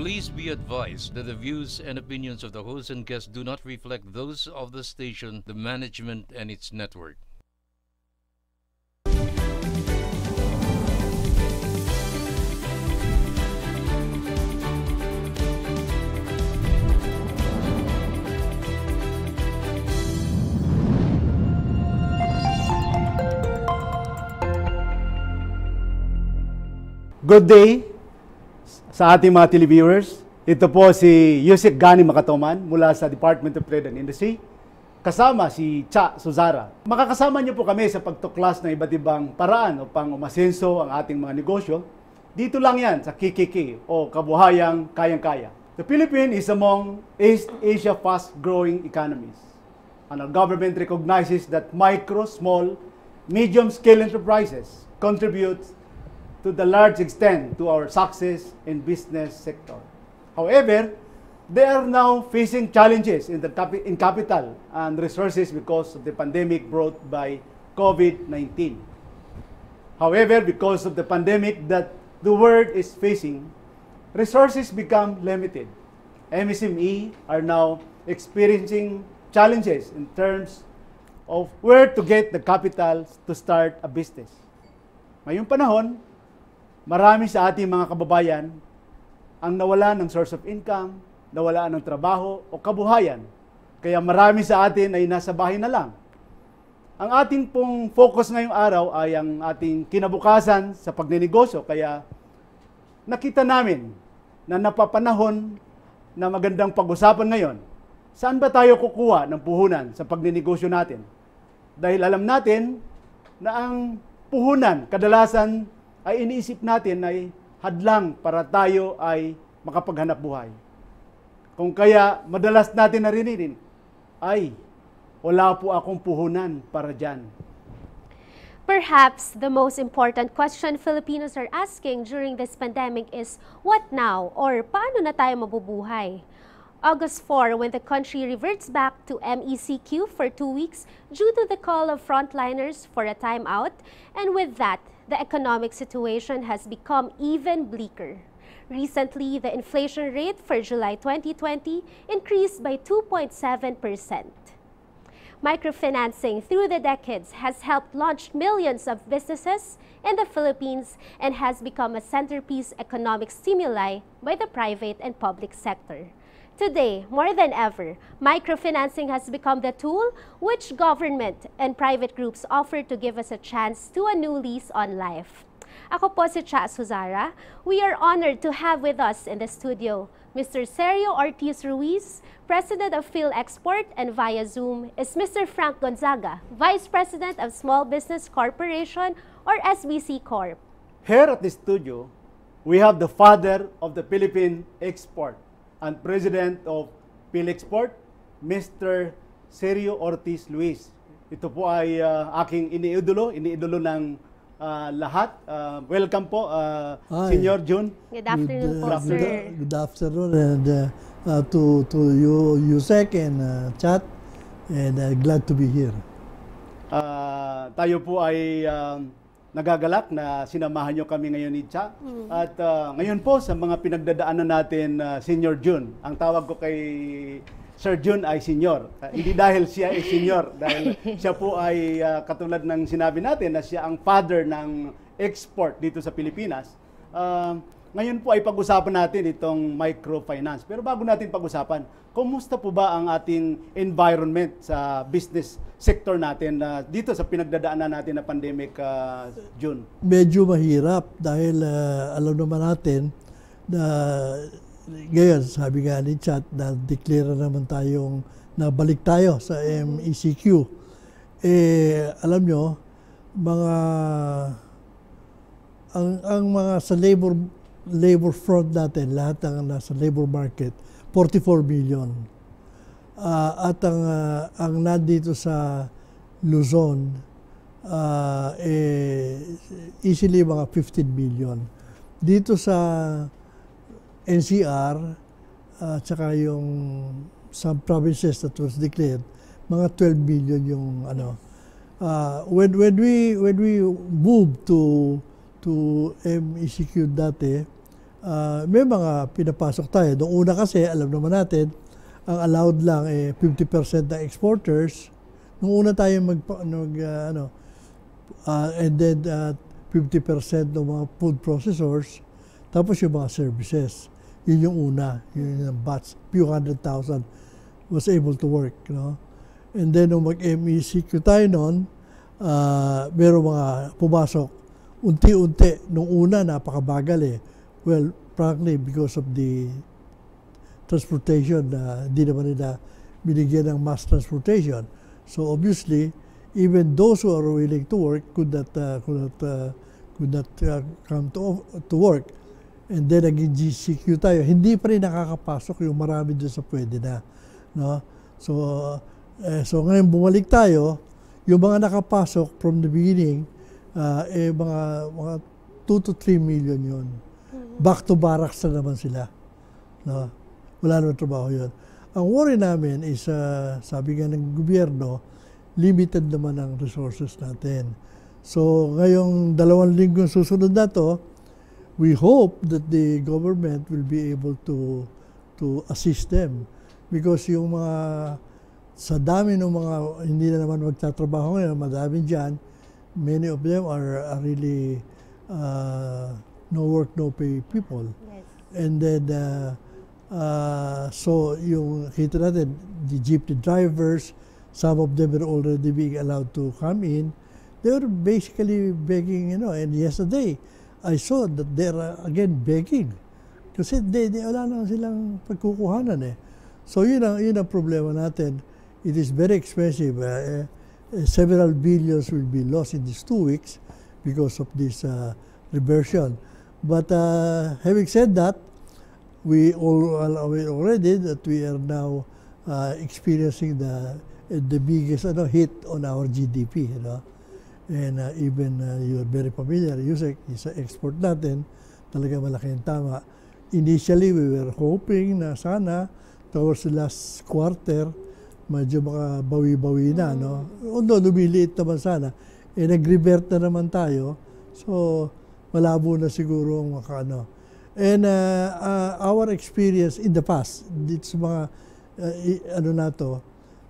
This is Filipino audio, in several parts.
Please be advised that the views and opinions of the host and guests do not reflect those of the station, the management, and its network. Good day sa ating mga televiewers. Ito po si Yusek Gani Makatoman mula sa Department of Trade and Industry. Kasama si Cha Suzara. Makakasama niyo po kami sa pagtuklas ng iba't ibang paraan upang umasenso ang ating mga negosyo. Dito lang yan sa KKK o Kabuhayang Kayang-Kaya. The Philippines is among East Asia fast-growing economies. And our government recognizes that micro, small, medium-scale enterprises contribute to the large extent to our success in business sector. However, they are now facing challenges in capital and resources because of the pandemic brought by COVID-19. However, because of the pandemic that the world is facing, resources become limited. MSME are now experiencing challenges in terms of where to get the capital to start a business. Ngayong panahon, marami sa ating mga kababayan ang nawala ng source of income, nawala ng trabaho o kabuhayan. Kaya marami sa atin ay nasa bahay na lang. Ang ating pong focus ngayong araw ay ang ating kinabukasan sa pagnenegosyo. Kaya nakita namin na napapanahon na magandang pag-usapan ngayon. Saan ba tayo kukuha ng puhunan sa pagnenegosyo natin? Dahil alam natin na ang puhunan kadalasan ay iniisip natin ay hadlang para tayo ay makapaghanap buhay. Kung kaya madalas natin naririnig, ay wala po akong puhunan para dyan. Perhaps the most important question Filipinos are asking during this pandemic is, what now? Or paano na tayo mabubuhay? August 4, when the country reverts back to MECQ for 2 weeks due to the call of frontliners for a timeout, and with that, the economic situation has become even bleaker. Recently, the inflation rate for July 2020 increased by 2.7%. Microfinancing through the decades has helped launch millions of businesses in the Philippines and has become a centerpiece economic stimuli by the private and public sector. Today, more than ever, microfinancing has become the tool which government and private groups offer to give us a chance to a new lease on life. Ako po si Cha Suzara. We are honored to have with us in the studio Mr. Sergio Ortiz Ruiz, President of PhilExport, and via Zoom is Mr. Frank Gonzaga, Vice President of Small Business Corporation or SBC Corp. Here at the studio, we have the father of the Philippine export and President of PhilExport, Mr. Sergio Ortiz Ruiz. Ito po ay aking iniidolo ng lahat. Welcome po, Senyor Jun. Good afternoon po, sir. Good afternoon and to you, Yusek and Chat, and glad to be here. Tayo po ay nagagalak na sinamahan nyo kami ngayon ni Cha. At ngayon po sa mga pinagdadaanan natin, Senior Jun. Ang tawag ko kay Sir Jun ay Senior. Hindi dahil siya ay Senior, dahil siya po ay katulad ng sinabi natin na siya ang father ng export dito sa Pilipinas. Ngayon po ay pag-usapan natin itong microfinance. Pero bago natin pag-usapan, kumusta po ba ang ating environment sa business sector natin dito sa pinagdadaanan natin na pandemic, June? Medyo mahirap dahil alam naman natin na ngayon, sabi nga ni Chat, na-declare naman tayong nabalik tayo sa MECQ. Alam nyo, ang mga sa labor front natin, lahat ng nasa labor market, 44 million. At ang nandito sa Luzon, easily mga 15 million. Dito sa NCR, tsaka yung some provinces that was declared, mga 12 million yung ano. When we moved to MECQ dati, may mga pinapasok tayo. Noong una kasi, alam naman natin, ang allowed lang 50% ng exporters. Noong una tayo and then 50% ng mga food processors, tapos yung mga services. Yun yung una, yun yung batch, few 100,000 was able to work. No? And then nung mag-MECQ tayo noon, meron mga pumasok, unti-unti. Nung una, napakabagal eh. Well, frankly, because of the transportation, hindi naman nila binigyan ng mass transportation. So obviously, even those who are willing to work could not come to work. And then naging GCQ tayo. Hindi pa rin nakakapasok yung marami doon sa pwede na. No? So ngayon bumalik tayo, yung mga nakapasok from the beginning, mga 2 to 3 million yun. Back to barracks na naman sila. No? Wala naman trabaho yun. Ang worry namin is, sabi nga ng gobyerno, limited naman ang resources natin. So ngayong 2 linggong susunod na to, we hope that the government will be able to assist them. Because yung mga, sa dami ng mga hindi na naman magtatrabaho ngayon, madami dyan, many of them are really no work, no pay people. Yes. And then, so yung kita natin, the jeepney drivers, some of them are already being allowed to come in. They were basically begging, and yesterday, I saw that they're again begging. Kasi wala na silang pagkukuhanan eh. So yun ang problema natin. It is very expensive. Several billions will be lost in these 2 weeks because of this reversion. But having said that, we all are aware already that we are now experiencing the biggest hit on our GDP. And even you're very familiar, Yusek, sa export natin, talaga malaki ang tama. Initially, we were hoping na sana towards the last quarter, medyo makabawi-bawi na. No? Although lumiliit naman sana, nag-revert na naman tayo. So, malabo na siguro ang makaano. And our experience in the past, dito sa mga,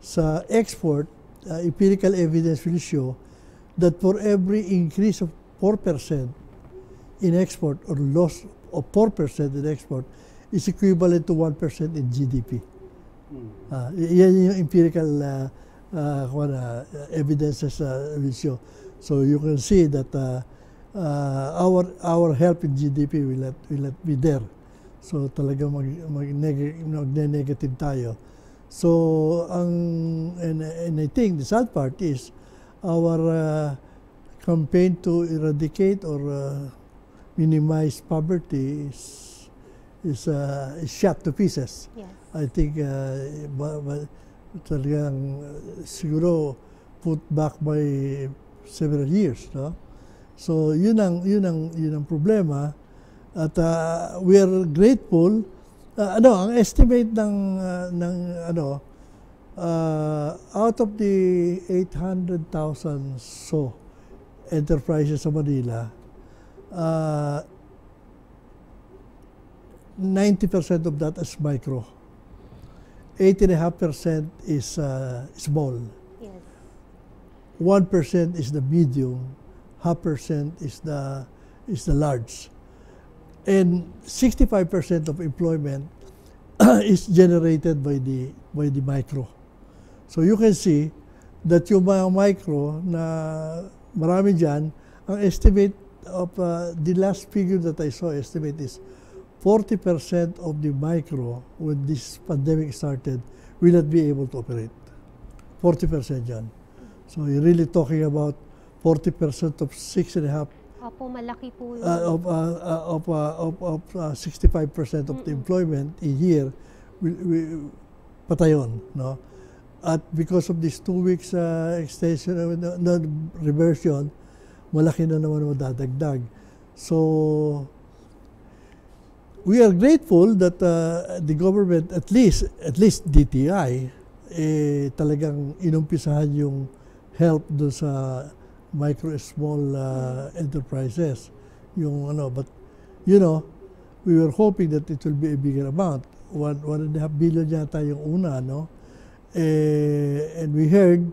sa export, empirical evidence will show that for every increase of 4% in export or loss of 4% in export is equivalent to 1% in GDP. Yan yung empirical evidences will show. So you can see that our help in GDP will not be there. So talaga mag-negative tayo. So and I think the sad part is our campaign to eradicate or minimize poverty is shot to pieces. Yes. I think talagang siguro put back by several years, no? So yun ang problema at we are grateful. Ang estimate ng out of the 800,000 enterprises sa Manila, 90% of that is micro. 8.5% is small. Yes. 1% is the medium. 0.5% is the large. And 65% of employment is generated by the micro. So you can see that yung mga micro na marami dyan, ang estimate of the last figure that I saw estimate is 40% of the micro when this pandemic started will not be able to operate. 40% dyan. So you're really talking about 40% of 6.5 Opo, malaki po yun. of 65% of the employment a year will patayon, no? At because of this 2 weeks extension reversion, malaki na naman madadagdag. So we are grateful that the government, at least DTI, talagang inumpisahan yung help do sa micro small enterprises. But we were hoping that it will be a bigger amount. 1.5 billion yata yung una, no? And we heard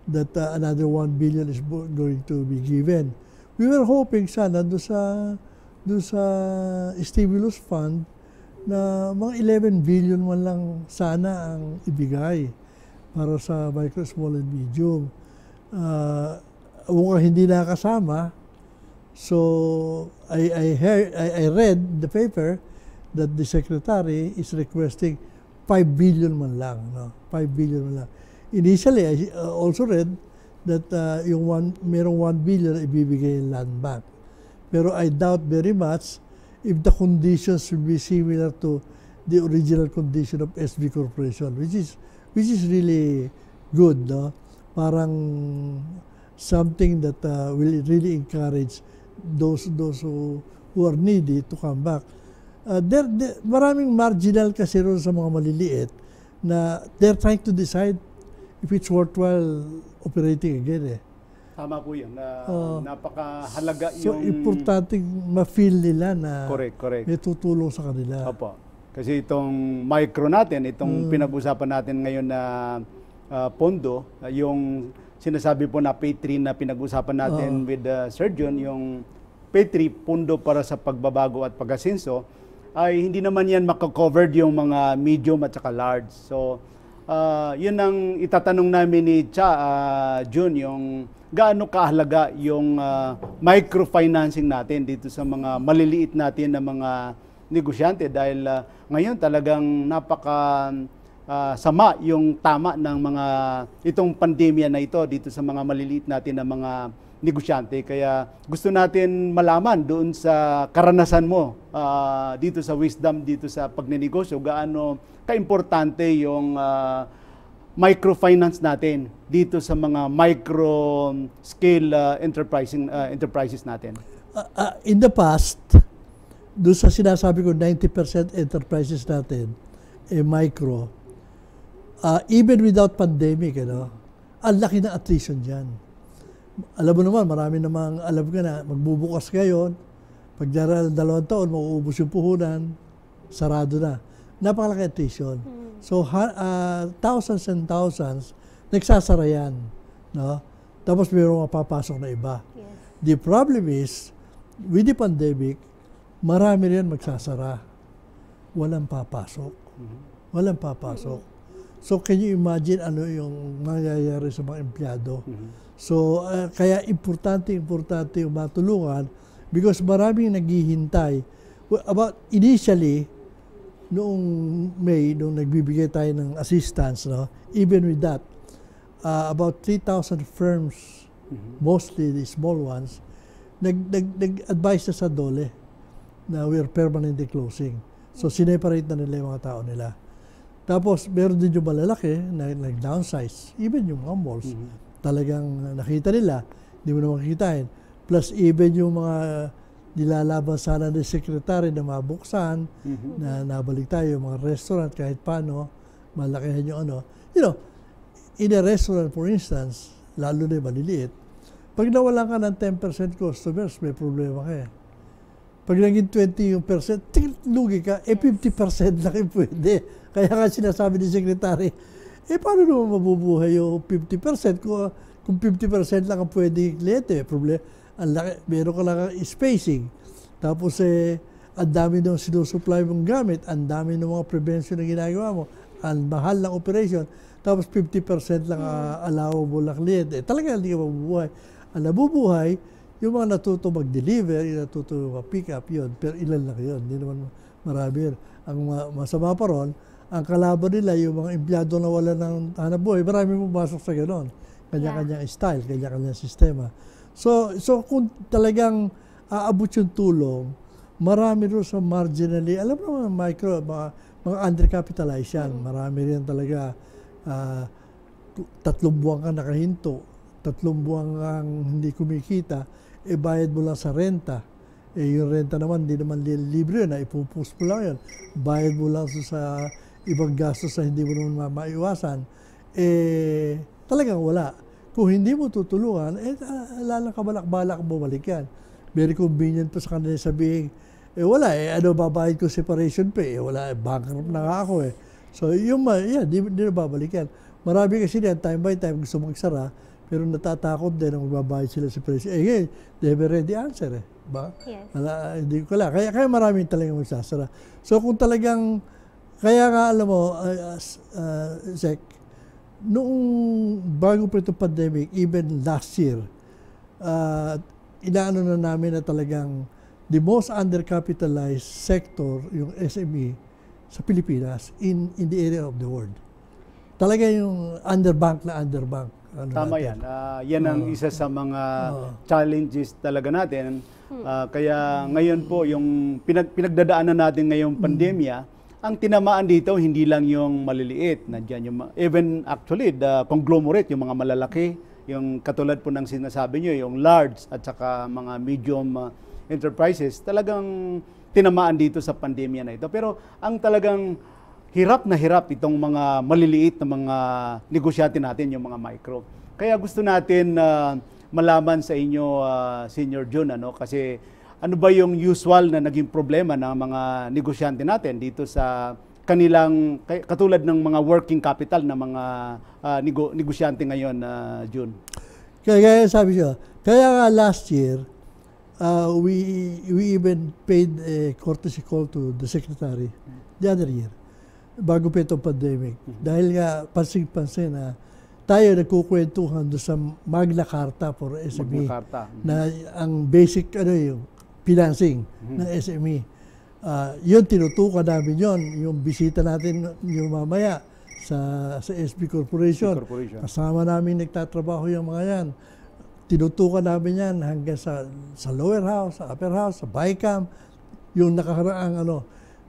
that another 1 billion is going to be given. We were hoping sana doon sa stimulus fund na mga 11 billion man lang sana ang ibigay para sa micro, small, and medium. Mukhang hindi nakasama. So I read the paper that the secretary is requesting 5 billion man lang, no? 5 billion man lang. Initially, I also read that merong 1 billion ibibigay yung land bank. Pero I doubt very much if the conditions will be similar to the original condition of SB Corporation, which is really good, no? Parang something that will really encourage those who are needy to come back. Maraming marginal kasi ron sa mga maliliit na they're trying to decide if it's worthwhile operating again. Tama po yun. Napakahalaga So, yung... importante ma-feel nila na Correct. may tutulong sa kanila. Opo. Kasi itong micro natin, itong pinag-usapan natin ngayon na pondo, yung sinasabi po na P3 na pinag-usapan natin with Sir John, yung P3, pondo para sa pagbabago at pag-asenso, ay hindi naman yan makakovered yung mga medium at saka large. So, yun ang itatanong namin ni Jun, yung gaano kahalaga yung microfinancing natin dito sa mga maliliit natin na mga negosyante dahil ngayon talagang napaka sama yung tama ng mga itong pandemya na ito dito sa mga maliliit natin na mga negosyante. Kaya gusto natin malaman doon sa karanasan mo dito sa wisdom, dito sa pagnenegosyo, gaano kaimportante yung microfinance natin dito sa mga micro-scale enterprises natin? In the past, doon sa sinasabi ko 90% enterprises natin, micro, even without pandemic, ang laki ng attrition dyan. Alam mo naman, marami namang alam ka na, magbubukas ngayon, pag 2 taon, mauubos yung puhunan, sarado na. Napakalaki attrition. So, thousands and thousands, nagsasara yan. No? Tapos mayroong mapapasok na iba. Yes. The problem is, with the pandemic, marami rin magsasara. Walang papasok. Walang papasok. So, can you imagine ano yung mangyayari sa mga empleyado? So, kaya importante yung matulungan because maraming naghihintay. Initially, noong May, nung nagbibigay tayo ng assistance, no, even with that, about 3,000 firms, mostly the small ones, nag-advise na sa DOLE na we're permanently closing. So, sineparate na nila yung mga tao nila. Tapos, meron din yung malalaki na nag-downsize, even yung mga malls. Talagang nakita nila, hindi mo na makikitain. Plus, even yung mga nilalaban sana ng secretary na mabuksan, na nabalik tayo, mga restaurant, kahit paano, malakihan yung ano. You know, in a restaurant, for instance, lalo na maliliit, pag nawalan ka ng 10% customers, may problema ka eh. Pag naging 20 yung percent, lugi ka, 50% lang yung pwede. Kaya nga sinasabi ni secretary, paano naman mabubuhay yung 50% kung 50% lang ang pwede kliyente? Problema. Ang laki, meron ka lang spacing. Tapos ang dami nung sinusupply mong gamit, ang dami ng mga prevention na ginagawa mo, ang mahal ng operation, tapos 50% lang allowable na kliyente. Talaga hindi ka mabubuhay. Ang nabubuhay, yung mga natuto mag-deliver, yung natuto mag-pick up, yun. Pero ilan lang yun. Hindi naman marami. Ang masama pa ron, ang kalaban nila, yung mga empleyado na wala ng hanap buhay, marami pumasok sa gano'n. Kanya-kanyang style, kanya-kanyang sistema. So kung talagang aabot yung tulong, marami rin sa marginally, alam mo mga micro, mga undercapitalized yan. Marami rin talaga 3 buwan ka nakahinto, 3 buwan kang hindi kumikita, bayad mo lang sa renta. Yung renta naman, hindi naman libre yun, ipupus mo lang yun. Bayad mo lang sa ibang gastos na hindi mo naman maiwasan. Talagang wala. Kung hindi mo tutulungan, lalang kabalak-balak bumalik yan. Very convenient pa sa kanila sabihin, wala ano babayad ko separation pay? Wala, bankrupt na nga ako eh. So di na babalik yan. Marami kasi yan, time by time gusto magsara, pero natatakot din na magbabayad sila separation. They have already answer eh. Ba? Yes. Hindi ko lang. Kaya maraming talagang magsasara. So kung talagang, kaya nga alam mo, Zek, noong bago pa itong pandemic, even last year, inaano na namin na talagang the most undercapitalized sector, yung SME, sa Pilipinas, in the area of the world. Talaga yung underbank na underbank. Tama yan. Yan ang isa sa mga challenges talaga natin. Kaya ngayon po, yung pinagdadaanan natin ngayong pandemya, ang tinamaan dito, hindi lang yung maliliit. Nandiyan yung, even actually, the conglomerate, yung mga malalaki, yung katulad po ng sinasabi nyo, yung large at saka mga medium enterprises, talagang tinamaan dito sa pandemya na ito. Pero ang talagang hirap na hirap itong mga maliliit na mga negosyante natin, yung mga micro. Kaya gusto natin malaman sa inyo, Senior Jun, kasi ano ba yung usual na naging problema ng mga negosyante natin dito sa kanilang, katulad ng mga working capital na mga negosyante ngayon, Jun? Kaya sabi siya, kaya nga last year, we even paid a courtesy call to the secretary the other year, bago pa itong pandemic. Dahil nga, pansin-pansin na tayo nagkukwentuhan doon sa Magna Carta for SME. Magna Carta. Na ang basic, yung financing ng SME. Yun, tinutukan namin yun. Yung bisita natin yung mamaya sa SB Corporation. Kasama namin nagtatrabaho yung mga yan. Tinutukan namin yan hanggang sa lower house, sa upper house, sa BICAM. Yung nakakaraang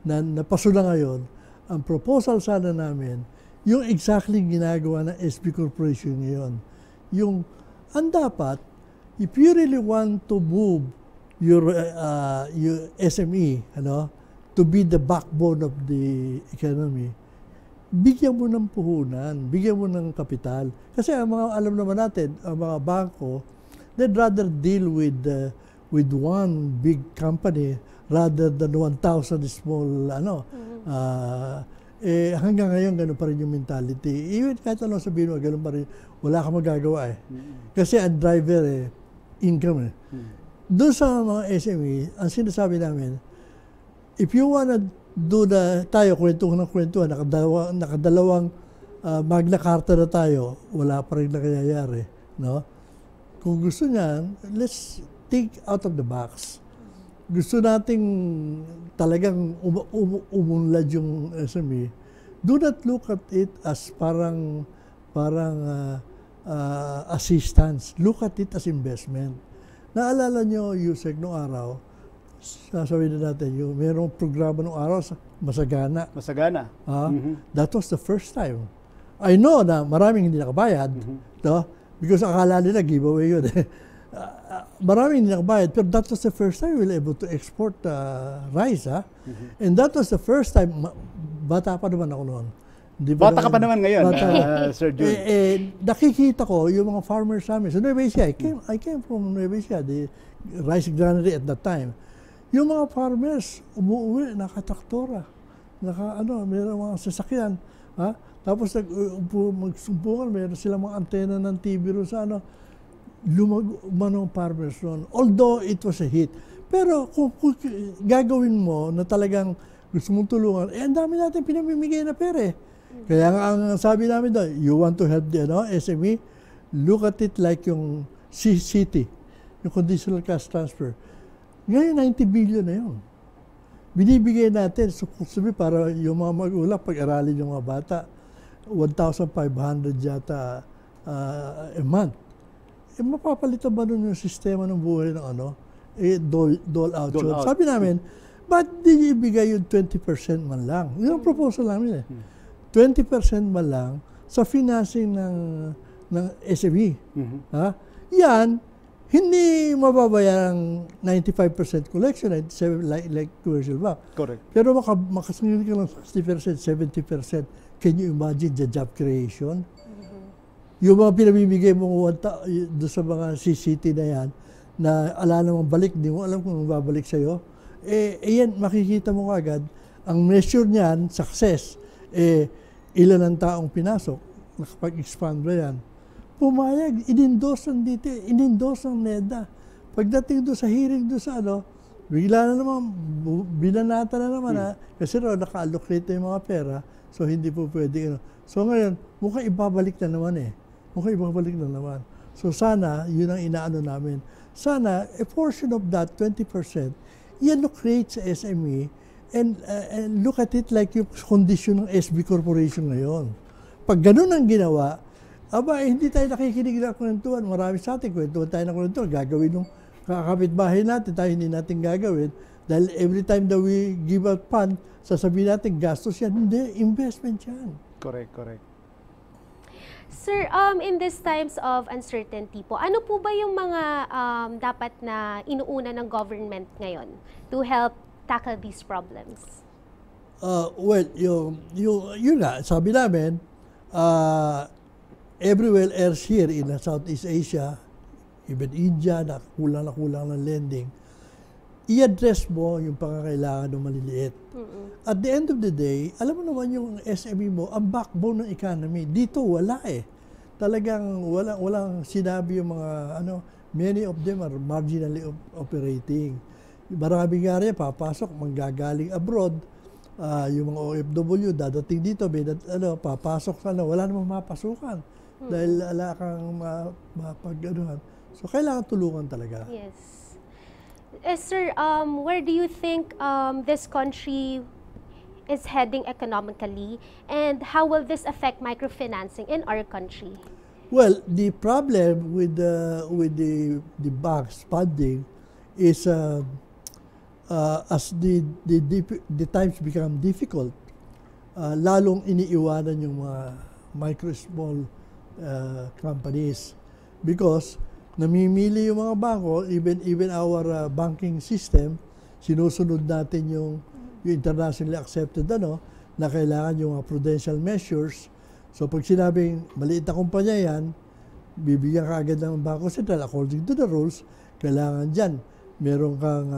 na napasuna ngayon, ang proposal sana namin, yung exactly ginagawa ng SB Corporation ngayon. Yung, ang dapat, if you really want to move your SME, to be the backbone of the economy, bigyan mo ng puhunan, bigyan mo ng kapital. Kasi ang mga, alam naman natin, ang mga bangko, they'd rather deal with one big company rather than 1,000 small, hanggang ngayon, gano'n pa rin yung mentality. Even kahit anong sabihin mo, gano'n pa rin, wala ka magagawa eh. Kasi ang driver income eh. Doon sa mga SME, ang sinasabi namin, if you wanna do tayo, kwentuhan, nakadalawang Magna Carta na tayo, wala pa rin nangyayari. No? Kung gusto niyan, let's think out of the box. Gusto nating talagang umunlad yung SME, do not look at it as parang assistance. Look at it as investment. Naalala nyo, Yusek, noong araw, sasabihin na natin, yung mayroong programa noong araw, Masagana. Masagana. That was the first time. I know na maraming hindi nakabayad, because akala nila giveaway yun. Maraming hindi nakabayad, pero that was the first time we were able to export rice. And that was the first time, bata pa naman ako noon. Bata ka pa naman ngayon, Sir Jun. Nakikita ko yung mga farmers namin. Sa Nueva Ecija, I came from Nueva Ecija, the rice granary at that time. Yung mga farmers, umuwi, nakatraktora. Mayroong mga sasakyan. Tapos magsumpungan, mayroon silang mga antena ng TV ro sa lumagumanong farmers noon. Although it was a hit. Pero kung gagawin mo na talagang gusto mong tulungan, ang dami natin pinamimigay na pera eh. Kaya nga ang sabi namin doon, you want to help the SME, look at it like yung CCT, yung conditional cash transfer. Ngayon, 90 billion na yun. Binibigay natin, sabi para yung mga magulang, pag-aralin yung mga bata, 1,500 yata a month. Mapapalitan ba nun yung sistema ng buhay ng dole out. Sabi namin, ba't di ibigay yung 20% man lang? Yun ang proposal namin eh. 20% man lang sa financing ng SME. Yan, hindi mababayang 95% collection, 97% like commercial bank. Correct. Pero makasungin ka ng 60%, 70%. Can you imagine the job creation? Yung mga pinamimigay mo doon sa mga CCT na yan, na ala namang balik, di mo alam kung babalik sa'yo. Yan, makikita mo agad, ang measure niyan, success, ilan ang taong pinasok, nakapag-expand ba yan? Pumayag, in-endorse ng DT, in-endorse ng NEDA. Pagdating doon sa hearing doon sa bigla na naman, binanata na naman kasi naka-allocate na yung mga pera, so hindi po pwede. So ngayon, mukhang ibabalik na naman Mukhang ibabalik na naman. So sana, yun ang inaano namin. Sana, a portion of that, 20%, i-allocate sa SME and look at it like yung condition ng SB Corporation ngayon. Pag ganun ang ginawa, hindi tayo nakikinig na kwentuhan. Marami sa atin, kwentuhan tayo ng kwentuhan. Gagawin ng kakapitbahay natin, tayo hindi natin gagawin. Dahil every time that we give out fund, sasabihin natin, gastos yan. Hindi, investment yan. Correct. Sir, in these times of uncertainty po, ano po ba yung mga dapat na inuuna ng government ngayon to help tackle these problems? Well, yun nga, sabi namin, everywhere else here in Southeast Asia, even India, na kulang ng lending, i-address mo yung pangangailangan ng maliliit. At the end of the day, alam mo naman yung SME mo, ang backbone ng economy. Dito wala Talagang walang sinabi yung mga, many of them are marginally operating. Marami nga rin, papasok, manggagaling abroad, yung mga OFW, dadating dito, papasok wala namang mapasukan. Dahil wala kang mapag-anuhan. So, kailangan tulungan talaga. Yes. Sir, where do you think this country is heading economically, and how will this affect microfinancing in our country? Well, the problem with the banks funding is as the times become difficult, lalong iniiwanan yung mga micro small companies because namimili yung mga bangko, even our banking system, sinusunod natin yung internationally accepted na kailangan yung mga prudential measures. So pag sinabing maliit na kumpanya yan, bibigyan ka agad ng Bangko Sentral according to the rules, kailangan dyan meron kang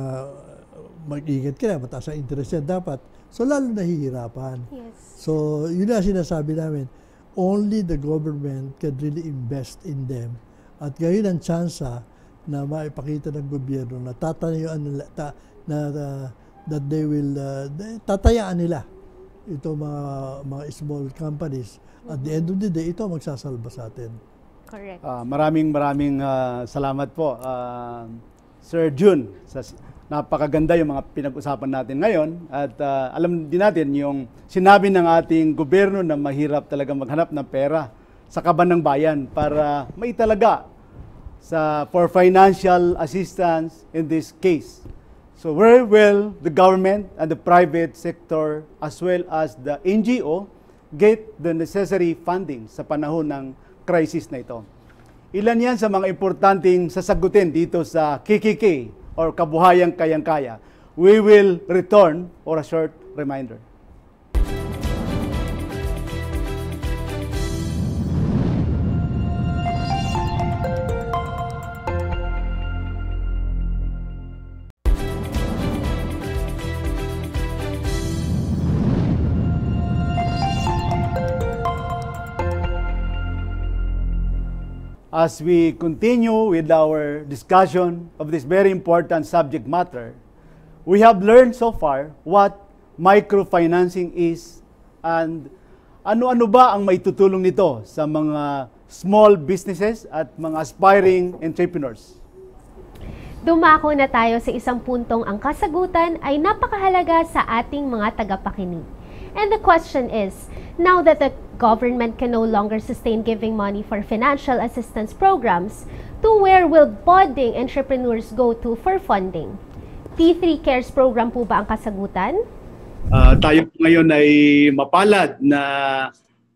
mag-ingat ka na, mataas ang interest yan dapat. So lalo nahihirapan. Yes. So yun na sinasabi namin, only the government can really invest in them. At ngayon ang tsansa na maipakita ng gobyerno na tatayaan nila, that they will, tatayaan nila ito mga small companies. At the end of the day, ito magsasalba sa atin. Correct. Maraming salamat po, Sir Jun. Napakaganda yung mga pinag-usapan natin ngayon. At alam din natin yung sinabi ng ating gobyerno na mahirap talaga maghanap ng pera sa kaban ng bayan para maitalaga for financial assistance in this case. So where will the government and the private sector as well as the NGO get the necessary funding sa panahon ng crisis na ito? Ilan yan sa mga importanteng sasagutin dito sa KKK or Kabuhayang Kayang-Kaya. We will return for a short reminder. As we continue with our discussion of this very important subject matter, we have learned so far what microfinancing is and ano-ano ba ang maitutulong nito sa mga small businesses at mga aspiring entrepreneurs. Dumako na tayo sa isang puntong ang kasagutan ay napakahalaga sa ating mga tagapakinig. And the question is, now that the government can no longer sustain giving money for financial assistance programs, to where will budding entrepreneurs go to for funding? T3 Cares program po ba ang kasagutan? Tayo ngayon ay mapalad na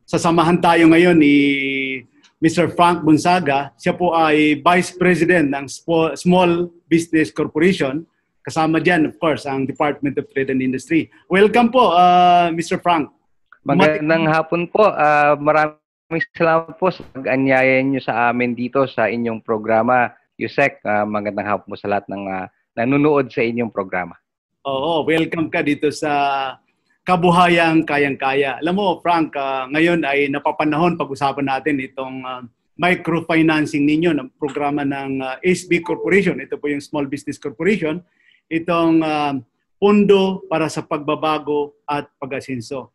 sasamahan tayo ngayon ni Mr. Frank Gonzaga. Siya po ay Vice President ng Small Business Corporation. Kasama dyan, of course, ang Department of Trade and Industry. Welcome po, Mr. Frank. Magandang hapon po. Maraming salamat po sa pag-anyaya niyo sa amin dito sa inyong programa, Yusek. Magandang hapon po sa lahat ng nanonood sa inyong programa. Oo, welcome ka dito sa Kabuhayang Kayang-Kaya. Alam mo, Frank, ngayon ay napapanahon pag-usapan natin itong microfinancing ninyo ng programa ng SB Corporation. Ito po yung Small Business Corporation. Itong pondo para sa pagbabago at pag-asenso.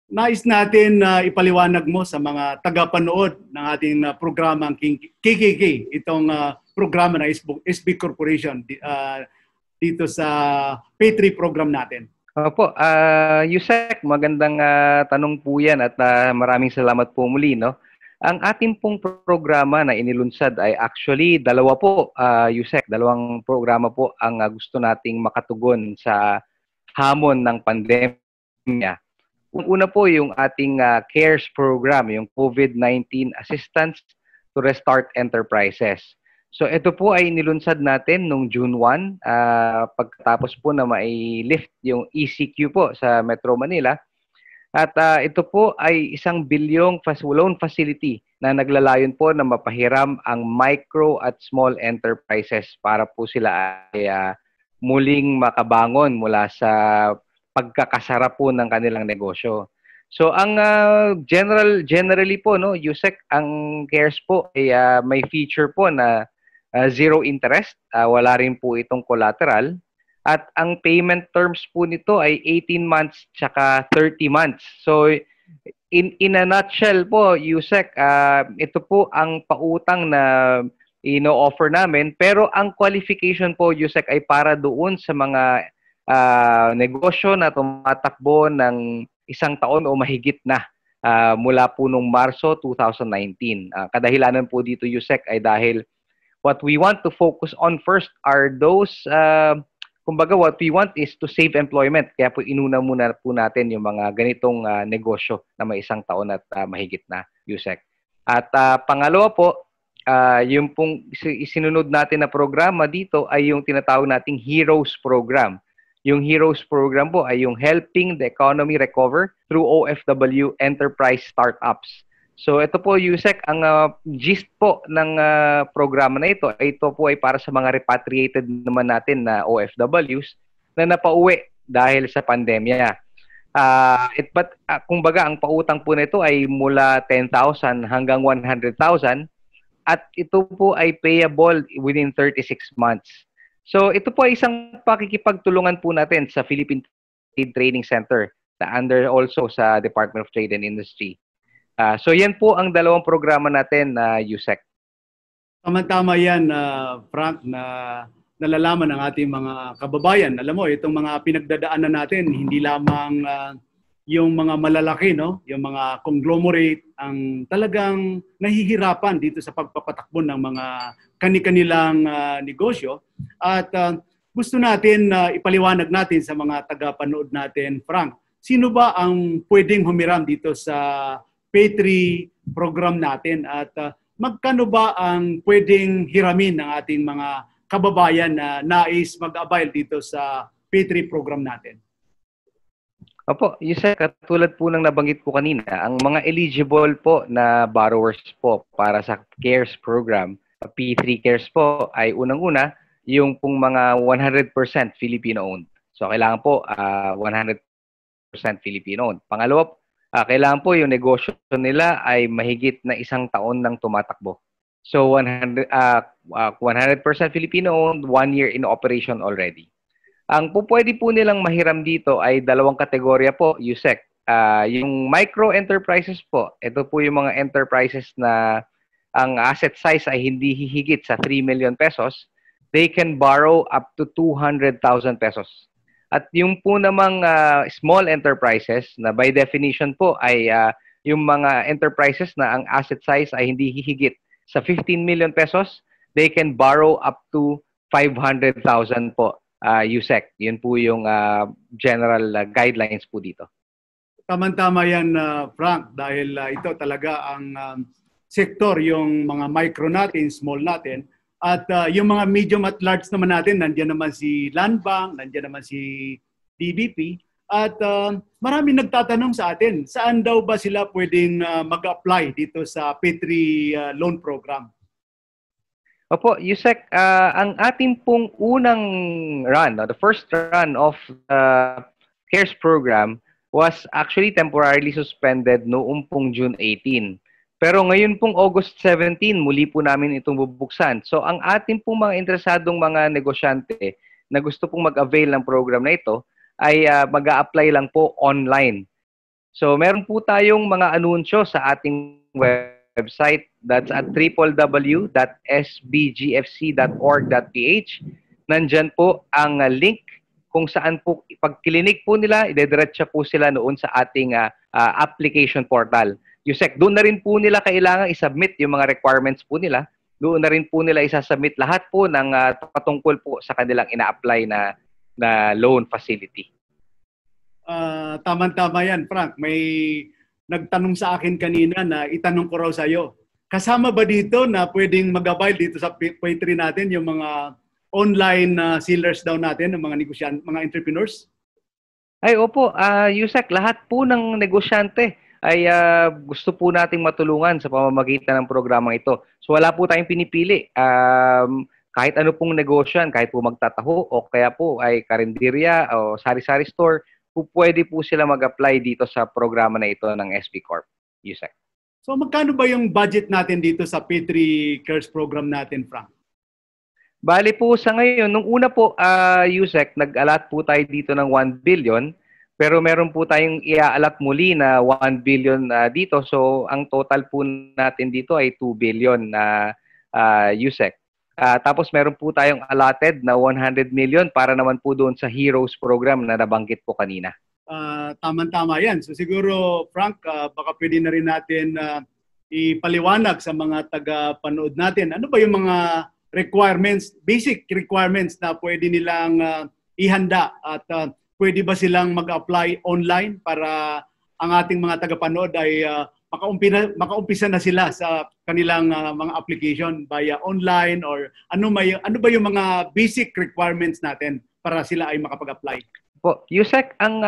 Nais natin ipaliwanag mo sa mga tagapanood ng ating programang KKK, itong programa ng SB Corporation dito sa P3 program natin. Opo, Yusek, magandang tanong po yan at maraming salamat po muli. No? Ang ating pong programa na inilunsad ay actually dalawa po, Yusek, dalawang programa po ang gusto nating makatugon sa hamon ng pandemya. Una po yung ating CARES program, yung COVID-19 Assistance to Restart Enterprises. So ito po ay nilunsad natin noong June 1, pagkatapos po na mai-lift yung ECQ po sa Metro Manila. At ito po ay isang bilyong loan facility na naglalayon po na mapahiram ang micro at small enterprises para po sila ay muling makabangon mula sa pagkakasara po ng kanilang negosyo. So ang generally po, no, Yusek, ang CARES po ay may feature po na zero interest, wala rin po itong collateral, at ang payment terms po nito ay 18 months tsaka 30 months. So in a nutshell po, Yusek, ito po ang pautang na ino-offer namin, pero ang qualification po, Yusek, ay para doon sa mga negosyo na tumatakbo ng isang taon o mahigit na mula po nung Marso 2019. Kadahilanan po dito, Yusek, ay dahil what we want to focus on first are those, kumbaga what we want is to save employment. Kaya po inuna muna po natin yung mga ganitong negosyo na may isang taon at mahigit na, Yusek. At pangalawa po, yung pong isinunod natin na programa dito ay yung tinatawag nating HEROES program. Yung HEROES program po ay yung Helping the Economy Recover through OFW Enterprise Startups. So ito po, Yusek, ang gist po ng programa na ito po ay para sa mga repatriated naman natin na OFWs na napauwi dahil sa pandemya. Kumbaga, ang pautang po nito ay mula 10,000 hanggang 100,000 at ito po ay payable within 36 months. So ito po ay isang pakikipagtulungan po natin sa Philippine Training Center na under also sa Department of Trade and Industry. So yan po ang dalawang programa natin na Yusek. Tama-tama yan, Frank, na nalalaman ng ating mga kababayan. Alam mo, itong mga pinagdadaanan natin, hindi lamang yung mga malalaki, no? Yung mga conglomerate ang talagang nahihirapan dito sa pagpapatakbo ng mga kani-kanilang negosyo. At gusto natin ipaliwanag natin sa mga tagapanood natin, Frank, sino ba ang pwedeng humiram dito sa P3 program natin at magkano ba ang pwedeng hiramin ng ating mga kababayan na nais mag-avail dito sa P3 program natin? Opo, Yusek, katulad po ng nabanggit ko kanina, ang mga eligible po na borrowers po para sa CARES program, P3 CARES po, ay unang-una yung pong mga 100% Filipino-owned. So, kailangan po 100% Filipino-owned. Pangalawa, kailangan po yung negosyo nila ay mahigit na isang taon nang tumatakbo. So, 100% Filipino-owned, 1 year in operation already. Ang pwede po nilang mahiram dito ay dalawang kategorya po, Yusek. Yung micro enterprises po, ito po yung mga enterprises na ang asset size ay hindi hihigit sa 3 million pesos. They can borrow up to 200,000 pesos. At yung po namang small enterprises na by definition po ay yung mga enterprises na ang asset size ay hindi hihigit sa 15 million pesos, they can borrow up to 500,000 po. Yusek, yun po yung general guidelines po dito. Tama-tama yan, Frank, dahil ito talaga ang sektor, yung mga micro natin, small natin, at yung mga medium at large naman natin, nandiyan naman si Land Bank, nandiyan naman si DBP, at maraming nagtatanong sa atin, saan daw ba sila pwedeng mag-apply dito sa P3 loan program? Opo, Yusek, ang ating pong unang run, no, the first run of the CARES program was actually temporarily suspended noong pong June 18. Pero ngayon pong August 17, muli po namin itong bubuksan. So ang ating pong mga interesadong mga negosyante na gusto pong mag-avail ng program na ito ay mag-a-apply lang po online. So meron po tayong mga anunsyo sa ating website. That's at www.sbgfc.org.ph. Nandyan po ang link kung saan po, pag kilinik po nila, idediretsa po sila noon sa ating application portal. Yusek, doon na rin po nila kailangan isubmit yung mga requirements po nila. Doon na rin po nila isasubmit lahat po ng patungkol po sa kanilang ina-apply na loan facility. Tama-tama yan, Frank. May nagtanong sa akin kanina na itanong ko raw sa iyo. Kasama ba dito na pwedeng mag-avail dito sa P3 natin yung mga online sellers daw natin, ng mga negosyante, mga entrepreneurs? Ay, opo. Yusek, lahat po ng negosyante ay gusto po nating matulungan sa pamamagitan ng programang ito. So wala po tayong pinipili. Kahit ano pong negosyan, kahit po magtataho o kaya po ay karinderya o sari-sari store, pwede po sila mag-apply dito sa programa na ito ng SB Corp. Yusek. So magkano ba yung budget natin dito sa P3 CARES program natin, Frank? Bali po sa ngayon, nung una po, Yusek, nag-alat po tayo dito ng 1 billion, pero meron po tayong i-alat muli na 1 billion dito. So ang total po natin dito ay 2 billion na Yusek. Tapos meron po tayong allotted na 100 million para naman po doon sa Heroes program na nabanggit po kanina. Tama-tama yan. So siguro, Frank, baka pwede na rin natin ipaliwanag sa mga taga-panood natin. Ano ba yung mga requirements, basic requirements na pwede nilang ihanda at pwede ba silang mag-apply online para ang ating mga taga-panood ay makaumpisa na sila sa kanilang mga application via online, or ano ba yung mga basic requirements natin para sila ay makapag-apply? Po, Yusek, ang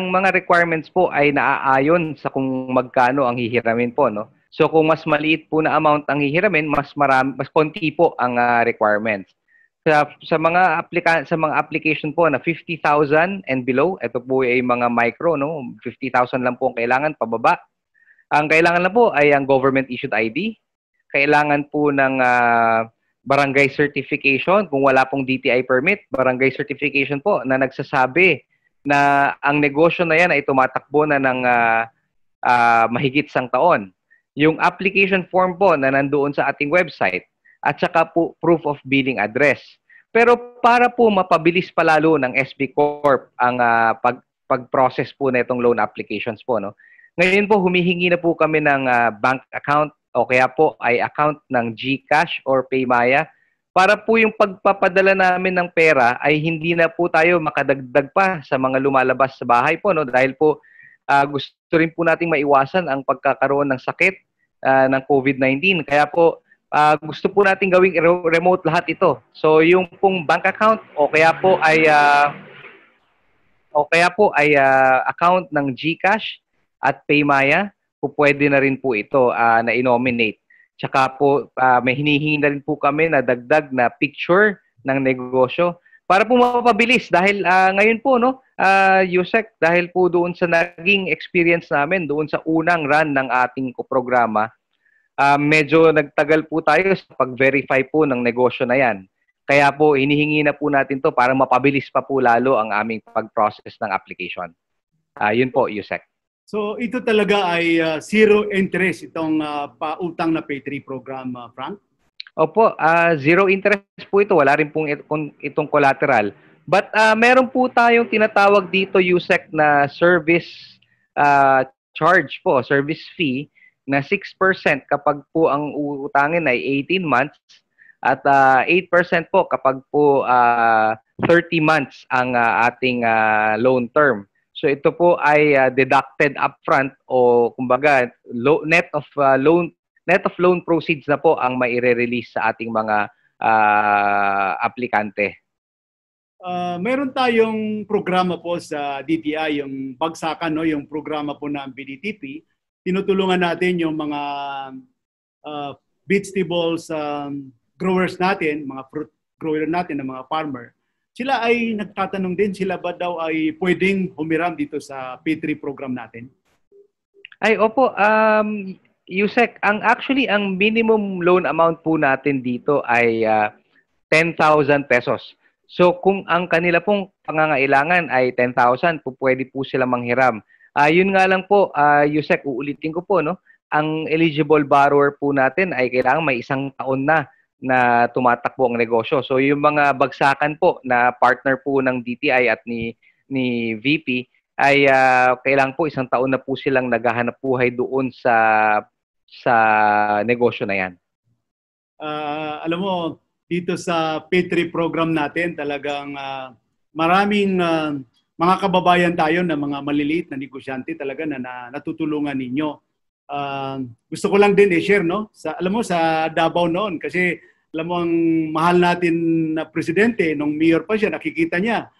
mga requirements po ay naaayon sa kung magkano ang hihiramin po, no? So kung mas maliit po na amount ang hihiramin, mas konti po ang requirements. Sa mga application po na 50,000 and below, ito po ay mga micro, no? 50,000 lang po ang kailangan pababa. Ang kailangan lang po ay ang government-issued ID. Kailangan po ng barangay certification. Kung wala pong DTI permit, barangay certification po na nagsasabi na ang negosyo na yan ay tumatakbo na ng mahigit 1 taon. Yung application form po na nandoon sa ating website at saka po proof of billing address. Pero para po mapabilis palalo ng SB Corp ang pag-process po na itong loan applications po, no? Ngayon po, humihingi na po kami ng bank account o kaya po ay account ng GCash or Paymaya para po yung pagpapadala namin ng pera ay hindi na po tayo makadagdag pa sa mga lumalabas sa bahay po, no? Dahil po gusto rin po nating maiwasan ang pagkakaroon ng sakit ng COVID-19. Kaya po gusto po nating gawing remote lahat ito. So yung pong bank account o kaya po ay account ng GCash at Paymaya, po pwede na rin po ito na i-nominate. Tsaka po may hinihingi na rin po kami na dagdag na picture ng negosyo para po mapabilis dahil ngayon po, no, Yusek, dahil po doon sa naging experience namin doon sa unang run ng ating programa, medyo nagtagal po tayo sa pag-verify po ng negosyo na yan. Kaya po hinihingi na po natin to para mapabilis pa po lalo ang aming pag-process ng application. Yun po, Yusek. So ito talaga ay zero interest itong pautang na P3 program, Frank? Opo, zero interest po ito. Wala rin pong itong collateral. But meron po tayong tinatawag dito, Yusek, na service charge po, service fee na 6% kapag po ang utangin ay 18 months at 8% po kapag po 30 months ang ating loan term. So ito po ay deducted upfront o kumbaga net of loan proceeds na po ang maire-release sa ating mga aplikante. Meron tayong programa po sa DTI, yung bagsakan, no, yung programa po ng BDTP. Tinutulungan natin yung mga vegetables growers natin, mga fruit grower natin, ng mga farmer, sila ay nagtatanong din, sila ba daw ay pwedeng humiram dito sa P3 program natin? Ay, opo. Yusek, actually, ang minimum loan amount po natin dito ay 10,000 pesos. So, kung ang kanila pong pangangailangan ay 10,000, po pwede po sila manghiram. Yun nga lang po, Yusek, uulitin ko po, no? Ang eligible borrower po natin ay kailangan may 1 taon na tumatakbo ang negosyo. So, yung mga bagsakan po na partner po ng DTI at ni VP ay kailangan po 1 taon na po silang naghahanap buhay doon sa negosyo na yan. Alam mo, dito sa P3 program natin, talagang maraming mga kababayan tayo na mga maliliit na negosyante talaga na natutulungan ninyo. Gusto ko lang din i-share, no? Alam mo, sa Davao noon, kasi alam mo, ang mahal natin na presidente, nung mayor pa siya, nakikita niya,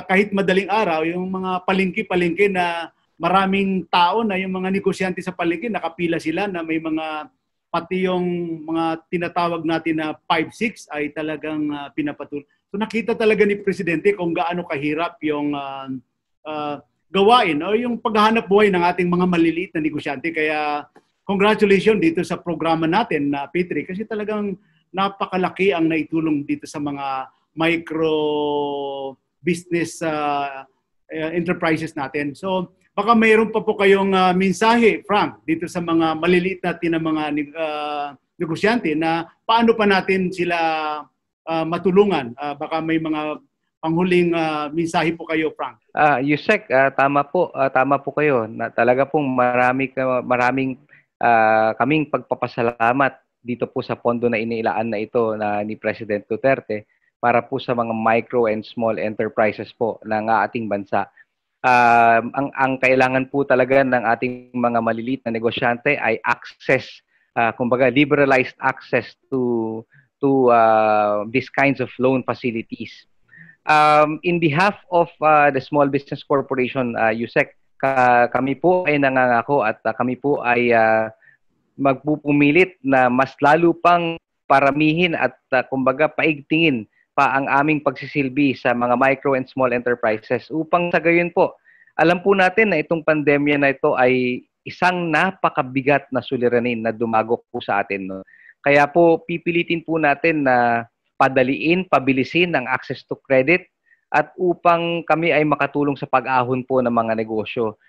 kahit madaling araw, yung mga palengke-palengke na maraming tao na yung mga negosyante sa palengke, nakapila sila na may mga, pati yung mga tinatawag natin na 5-6 ay talagang pinapatuloy. So nakita talaga ni Presidente kung gaano kahirap yung gawain o yung paghahanap buhay ng ating mga maliliit na negosyante. Kaya congratulations dito sa programa natin na P3 kasi talagang napakalaki ang naitulong dito sa mga micro business enterprises natin. So baka mayroon pa po kayong mensahe, Frank, dito sa mga maliliit natin na mga negosyante na paano pa natin sila matulungan. Baka may mga panghuling mensahe po kayo, Frank. Yusek, tama po kayo. Talaga pong maraming kaming pagpapasalamat dito po sa pondo na inilaan na ito ni President Duterte para po sa mga micro and small enterprises po ng ating bansa. Ang kailangan po talaga ng ating mga maliliit na negosyante ay access, kumbaga liberalized access to these kinds of loan facilities. In behalf of the Small Business Corporation, Yusek, kami po ay nangangako at kami po ay magpupumilit na mas lalo pang paramihin at kumbaga paigtingin pa ang aming pagsisilbi sa mga micro and small enterprises upang sa gayon po, alam po natin na itong pandemya na ito ay isang napakabigat na suliranin na dumagok po sa atin. No? Kaya po pipilitin po natin na padaliin, pabilisin ang access to credit at upang kami ay makatulong sa pag-ahon po ng mga negosyo.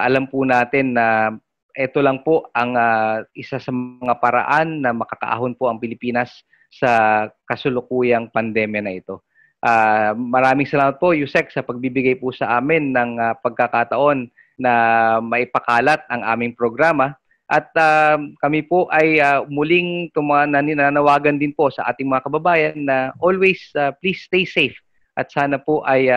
Alam po natin na ito lang po ang isa sa mga paraan na makakaahon po ang Pilipinas sa kasulukuyang pandemya na ito. Maraming salamat po, Yusek, sa pagbibigay po sa amin ng pagkakataon na maipakalat ang aming programa. At kami po ay muling nananawagan din po sa ating mga kababayan na always please stay safe. At sana po ay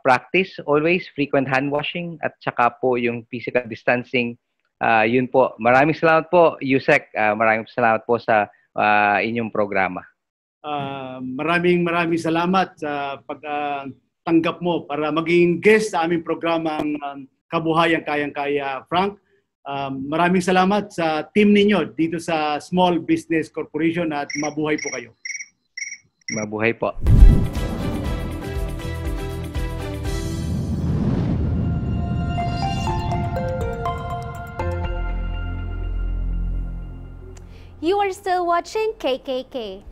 practice always frequent hand washing at saka po yung physical distancing. Yun po. Maraming salamat po, Yusek. Maraming salamat po sa inyong programa. Maraming salamat sa pagtanggap mo para maging guest sa aming programang Kabuhayang Kayang-Kaya, Frank. Maraming salamat sa team ninyo dito sa Small Business Corporation at mabuhay po kayo. Mabuhay po. You are still watching KKK.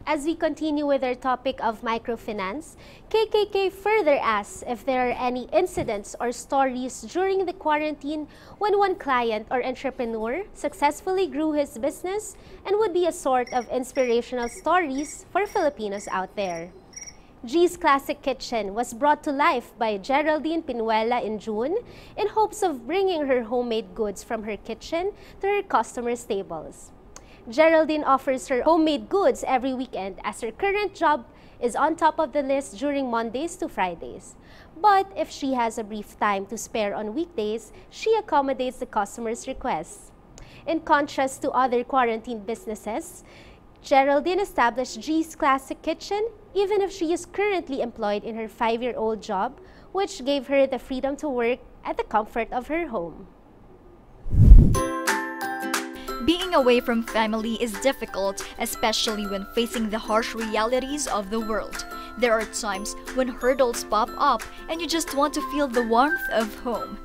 As we continue with our topic of microfinance, KKK further asks if there are any incidents or stories during the quarantine when one client or entrepreneur successfully grew his business and would be a sort of inspirational stories for Filipinos out there. G's Classic Kitchen was brought to life by Geraldine Pinuela in June in hopes of bringing her homemade goods from her kitchen to her customers' tables. Geraldine offers her homemade goods every weekend as her current job is on top of the list during Mondays to Fridays. But if she has a brief time to spare on weekdays, she accommodates the customers' requests. In contrast to other quarantine businesses, Geraldine established G's Classic Kitchen even if she is currently employed in her 5-year-old job, which gave her the freedom to work at the comfort of her home. Being away from family is difficult, especially when facing the harsh realities of the world. There are times when hurdles pop up and you just want to feel the warmth of home.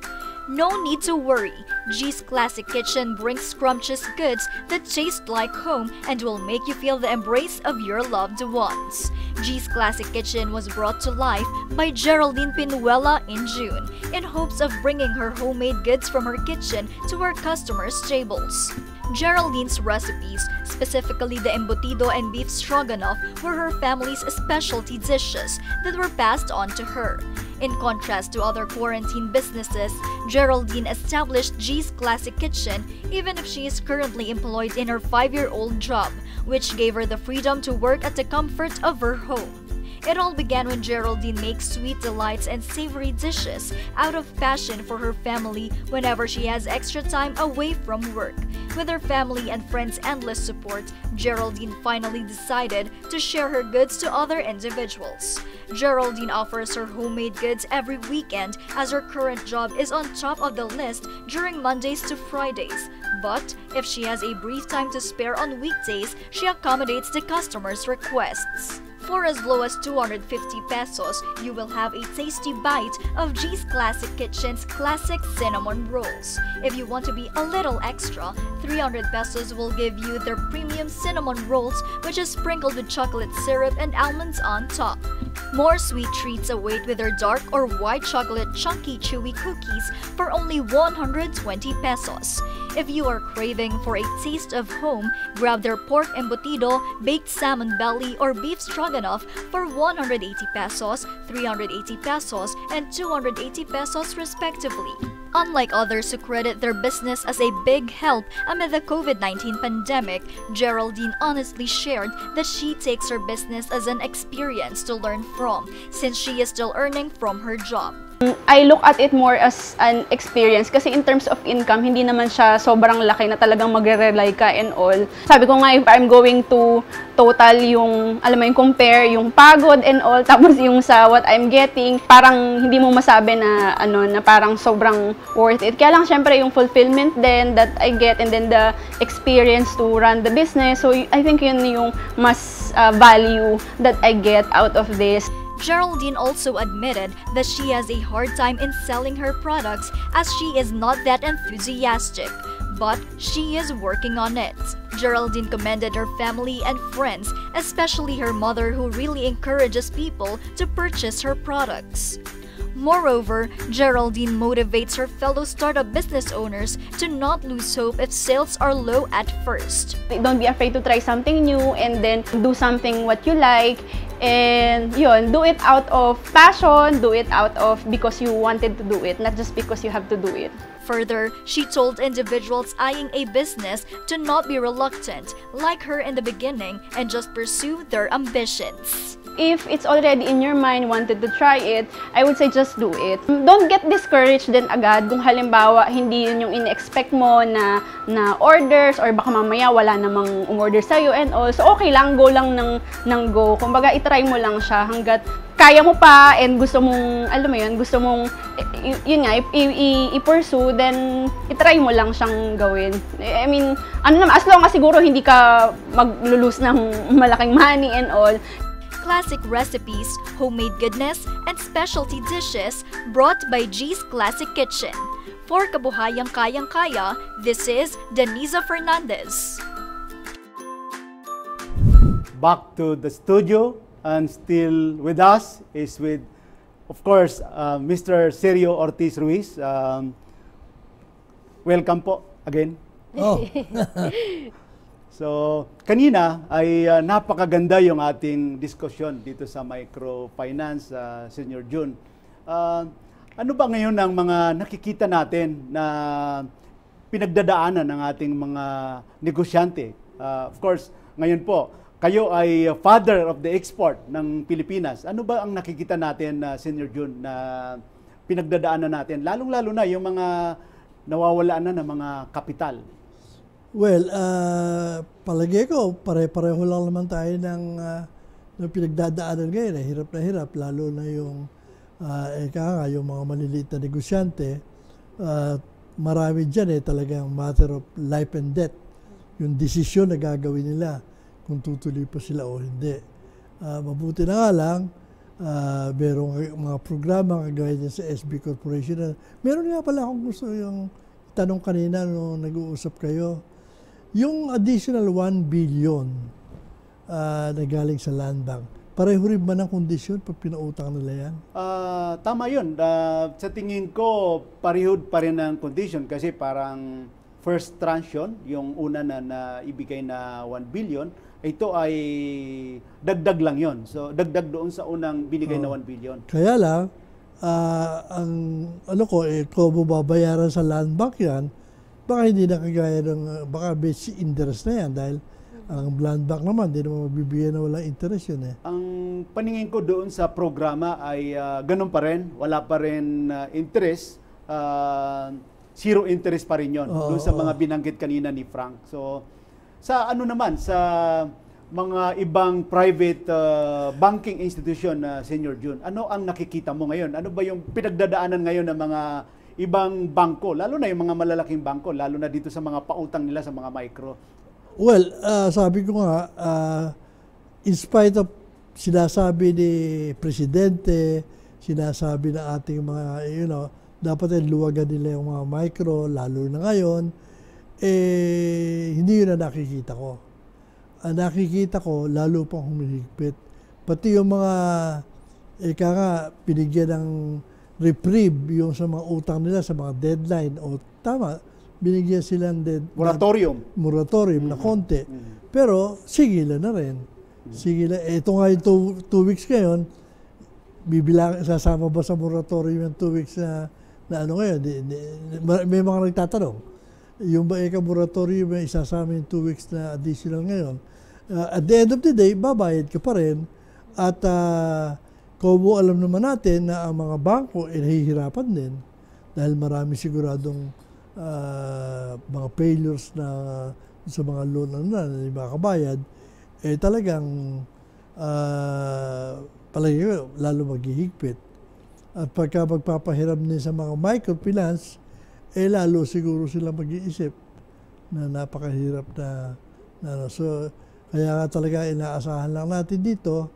No need to worry. G's Classic Kitchen brings scrumptious goods that taste like home and will make you feel the embrace of your loved ones. G's Classic Kitchen was brought to life by Geraldine Pinuela in June in hopes of bringing her homemade goods from her kitchen to her customers' tables. Geraldine's recipes, specifically the embutido and beef stroganoff, were her family's specialty dishes that were passed on to her. In contrast to other quarantine businesses, Geraldine established G's Classic Kitchen even if she is currently employed in her 5-year-old job, which gave her the freedom to work at the comfort of her home. It all began when Geraldine makes sweet delights and savory dishes out of passion for her family whenever she has extra time away from work. With her family and friends' endless support, Geraldine finally decided to share her goods to other individuals. Geraldine offers her homemade goods every weekend as her current job is on top of the list during Mondays to Fridays. But if she has a brief time to spare on weekdays, she accommodates the customers' requests. For as low as 250 pesos, you will have a tasty bite of G's Classic Kitchen's classic cinnamon rolls. If you want to be a little extra, 300 pesos will give you their premium cinnamon rolls, which is sprinkled with chocolate syrup and almonds on top. More sweet treats await with their dark or white chocolate chunky chewy cookies for only 120 pesos. If you are craving for a taste of home, grab their pork embutido, baked salmon belly, or beef stroganoff for 180 pesos, 380 pesos, and 280 pesos respectively. Unlike others who credit their business as a big help amid the COVID-19 pandemic, Geraldine honestly shared that she takes her business as an experience to learn from, since she is still earning from her job. I look at it more as an experience kasi in terms of income, hindi naman siya sobrang laki na talagang magre-rely ka and all. Sabi ko nga, if I'm going to total yung, alam mo yung compare, yung pagod and all, tapos yung sa what I'm getting, parang hindi mo masabi na, na parang sobrang worth it. Kaya lang syempre yung fulfillment then that I get and then the experience to run the business. So I think yun yung mas value that I get out of this. Geraldine also admitted that she has a hard time in selling her products as she is not that enthusiastic, but she is working on it. Geraldine commended her family and friends, especially her mother who really encourages people to purchase her products. Moreover, Geraldine motivates her fellow startup business owners to not lose hope if sales are low at first. Don't be afraid to try something new and then do something what you like. And yun, do it out of passion, do it out of because you wanted to do it, not just because you have to do it. Further, she told individuals eyeing a business to not be reluctant, like her in the beginning, and just pursue their ambitions. If it's already in your mind, wanted to try it, I would say just do it. Don't get discouraged din agad kung halimbawa hindi yun yung in-expect mo na orders or baka mamaya wala namang umorder sa'yo and all. So okay lang, go lang ng go. Kumbaga, itry mo lang siya hanggat kaya mo pa and gusto mong, alam mo yun, gusto mong, yun nga, i-pursue, then itry mo lang siyang gawin. I mean, as long as siguro hindi ka maglulus ng malaking money and all. Classic recipes, homemade goodness, and specialty dishes brought by G's Classic Kitchen. For Kabuhayang Kayang-Kaya, this is Denisa Fernandez. Back to the studio, and still with us is of course, Mr. Sergio Ortiz Ruiz. Welcome po again. Oh. So, kanina ay napakaganda yung ating diskusyon dito sa microfinance, Senior June. Ano ba ngayon ang mga nakikita natin na pinagdadaanan ng ating mga negosyante? Of course, ngayon po, kayo ay father of the export ng Pilipinas. Ano ba ang nakikita natin, Senior June, na pinagdadaanan natin? Lalong-lalo na yung mga nawawalaan na ng mga kapital. Well, palagi ko, pare-pareho lang naman tayo ng pinagdadaanan ngayon. Hirap na hirap, lalo na yung, yung mga maliliit na negosyante. Marami dyan talagang matter of life and death. yung desisyon na gagawin nila kung tutuloy pa sila o hindi. Mabuti na nga lang, merong mga programa kagaya din sa SB Corporation. Meron nga pala akong gusto yung tanong kanina nung nag-uusap kayo. Yung additional 1 billion na galing sa Land Bank, pareho rin ba ng kondisyon pag pinautang nila yan? Tama yun. Sa tingin ko, pareho pa rin ang condition kasi parang first tranche yun, yung una na ibigay na 1 billion, ito ay dagdag lang yun. So, dagdag doon sa unang binigay na 1 billion. Kaya lang, ang kung babayaran sa Land Bank yan, baka hindi na kagaya ng, baka basic interest na yan dahil ang Land Bank naman, hindi naman mabibigyan na walang interest yun eh. Ang paningin ko doon sa programa ay ganun pa rin, wala pa rin interest, zero interest pa rin yun, doon sa mga binanggit kanina ni Frank. So, sa ano naman, sa mga ibang private banking institution, Senior Jun, ano ang nakikita mo ngayon? Ano ba yung pinagdadaanan ngayon ng mga ibang bangko, lalo na yung mga malalaking bangko, lalo na dito sa mga pautang nila sa mga micro? Well, sabi ko nga, in spite of sinasabi ni Presidente, sinasabi na ating mga, dapat ay luwagan nila yung mga micro, lalo na ngayon, hindi yun na nakikita ko. Ang nakikita ko, lalo pang humihigpit. Pati yung mga, binigyan ng reprieve yung sa mga utang nila, sa mga deadline, o tama, binigyan sila ng moratorium na konti. Pero sigilan na rin. Sigilan. Ito nga yung 2 weeks ngayon, sasama ba sa moratorium yung 2 weeks na ano ngayon? May mga nagtatanong. Yung ba moratorium yung isasama yung 2 weeks na additional ngayon? At the end of the day, babayad ka pa rin. At kung alam naman natin na ang mga bangko nahihirapan din dahil marami siguradong mga failures na sa mga loan na hindi makabayad, talagang palagi lalo maghihigpit. At pagka magpapahiram din sa mga microfinance, lalo siguro sila mag-iisip na napakahirap na so, kaya nga talaga inaasahan lang natin dito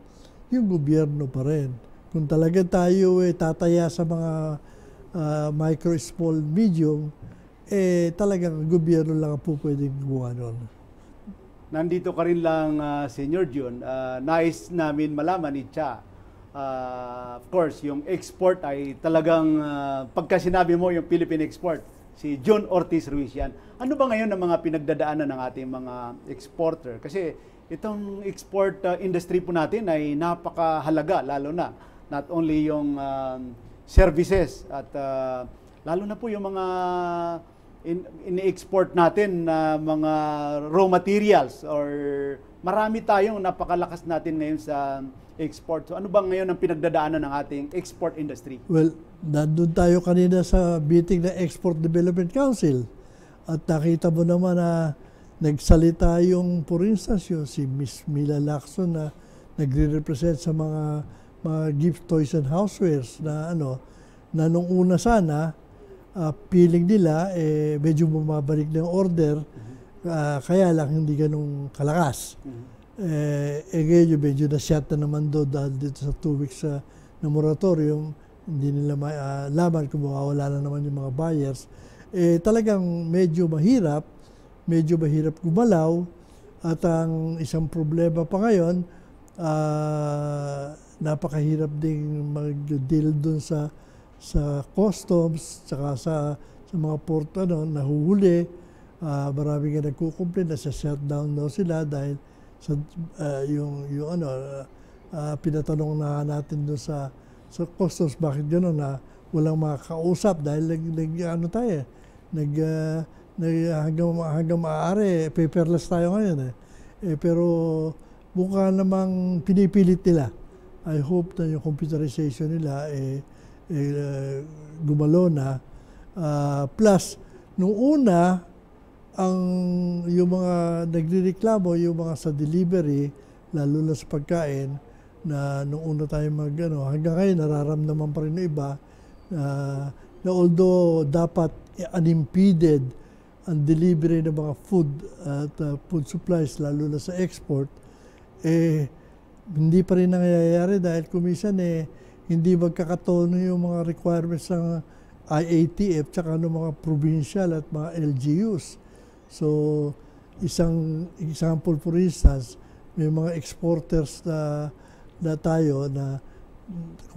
yung gobyerno pa rin. Kung talaga tayo tataya sa mga micro, small, medium, talagang gobyerno lang po pwedeng gumawa nun. Nandito ka rin lang, Senior Jun. Nais namin malaman ni Cha. Of course, yung export ay talagang, pagka sinabi mo yung Philippine export, si Jun Ortiz Ruiz yan. Ano ba ngayon ang mga pinagdadaanan ng ating mga exporter? Kasi itong export industry po natin ay napakahalaga, lalo na. Not only yung services at lalo na po yung mga ini-export natin na mga raw materials or marami tayong napakalakas natin ngayon sa export. So ano ba ngayon ang pinagdadaanan ng ating export industry? Well, nandun tayo kanina sa meeting ng Export Development Council at nakita mo naman na nagsalita yung, for instance, yung si Miss Mila Lacson na nagre-represent sa mga gift toys and housewares na na nung una sana feeling nila medyo bumabalik na yung order, kaya lang hindi ganun kalakas. Ngayon medyo na-shut na naman dahil dito sa 2 weeks na moratorium, hindi nila malaman kung mawawala na naman yung mga buyers. Talagang medyo mahirap gumalaw, at ang isang problema pa ngayon, napakahirap ding mag-deal dun sa customs, saka sa mga port nahuhuli. Marami nga nagkukomplain na shutdown daw sila dahil sa pinatanong na natin doon sa customs, bakit gano'n na walang makakausap dahil hanggang maaari paperless tayo ngayon pero mukha namang pinipilit nila. I hope na yung computerization nila gumalo na. Plus, nung una, yung mga nagrereklamo, yung mga sa delivery, lalo na sa pagkain, na nung una tayo hanggang ngayon nararamdaman pa rin ng iba, na although dapat unimpeded ang delivery ng mga food at food supplies, lalo na sa export, hindi pa rin nangyayari dahil kumisan hindi magkakatono yung mga requirements ng IATF tsaka ng mga provincial at mga LGUs. So, isang example for instance, may mga exporters na tayo na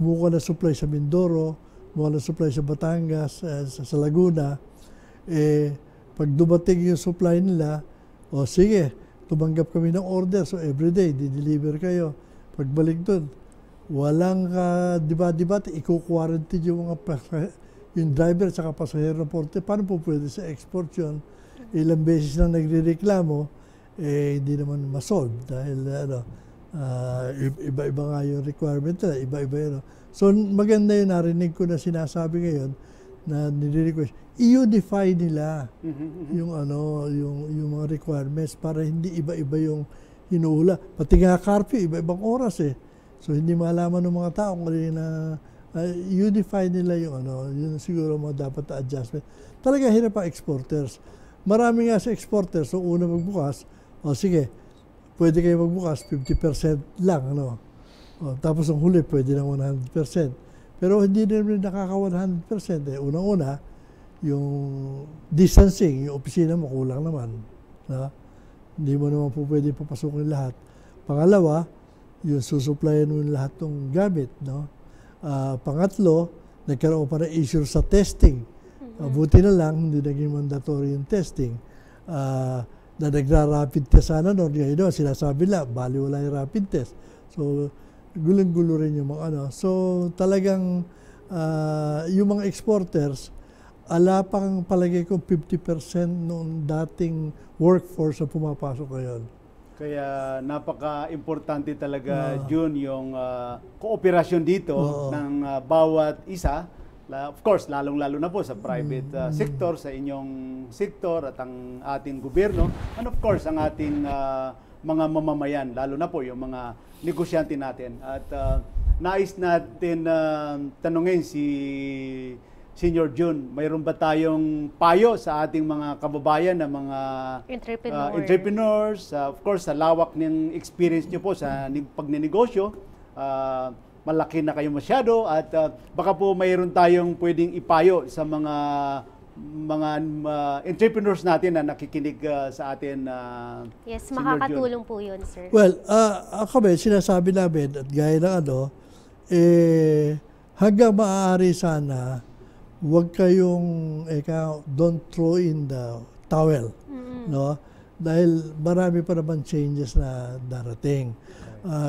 kumukuha na supply sa Mindoro, kumukuha na supply sa Batangas, sa Laguna, pag dumating yung supply nila, sige, tumanggap kami ng order, so everyday, di-deliver kayo. Pagbalik doon, walang diba-diba, i-quarantine yung yung driver at saka pasahero ng porte. Paano po pwede sa export yun? Ilang beses na nagre-reklamo, hindi naman masolve dahil iba-iba nga yung requirement nila, iba-iba yun. So maganda yun, narinig ko na sinasabi ngayon na nire-request, i-unify nila yung mga requirements para hindi iba-iba yung hinuhula. Pati nga curfew, iba-ibang oras So hindi malaman ng mga tao kung na unify nila yun siguro mga dapat na adjustment. Talaga hirap ang exporters. Marami nga sa exporters, so una magbukas, sige, pwede kayo magbukas, 50% lang, tapos ang huli, pwede ng 100%. Pero hindi rin nakaka 100%. Unang-una, yung distancing, yung opisina mo, kulang naman. Hindi mo naman po pwede papasukin lahat. Pangalawa, yung susuplayan mo lahat ng gamit. Pangatlo, nagkaroon pa ng issue sa testing. Buti na lang, hindi naging mandatory yung testing. Na nagra-rapid test sana noon. Ngayon, sinasabi lang, bali wala yung rapid test. So, gulong-gulo rin yung mga So, talagang yung mga exporters, ala pang palagay ko 50% noong dating workforce na pumapasok ngayon. Kaya napaka-importante talaga, June, yung kooperasyon dito ng bawat isa. Of course, lalong-lalo na po sa private sector, sa inyong sektor at ang ating gobyerno. And of course, ang ating mga mamamayan, lalo na po yung mga negosyante natin. At nais natin tanungin si Senior June, mayroon ba tayong payo sa ating mga kababayan na mga entrepreneurs? Of course, sa lawak ng experience nyo po sa pagnenegosyo, malaki na kayo masyado at baka po mayroon tayong pwedeng ipayo sa mga entrepreneurs natin na nakikinig sa atin. Yes, makakatulong po yun, sir. Well, ako sinasabi namin at gaya ng hanggang maaari sana, huwag kayong, don't throw in the towel. Dahil marami pa naman changes na darating.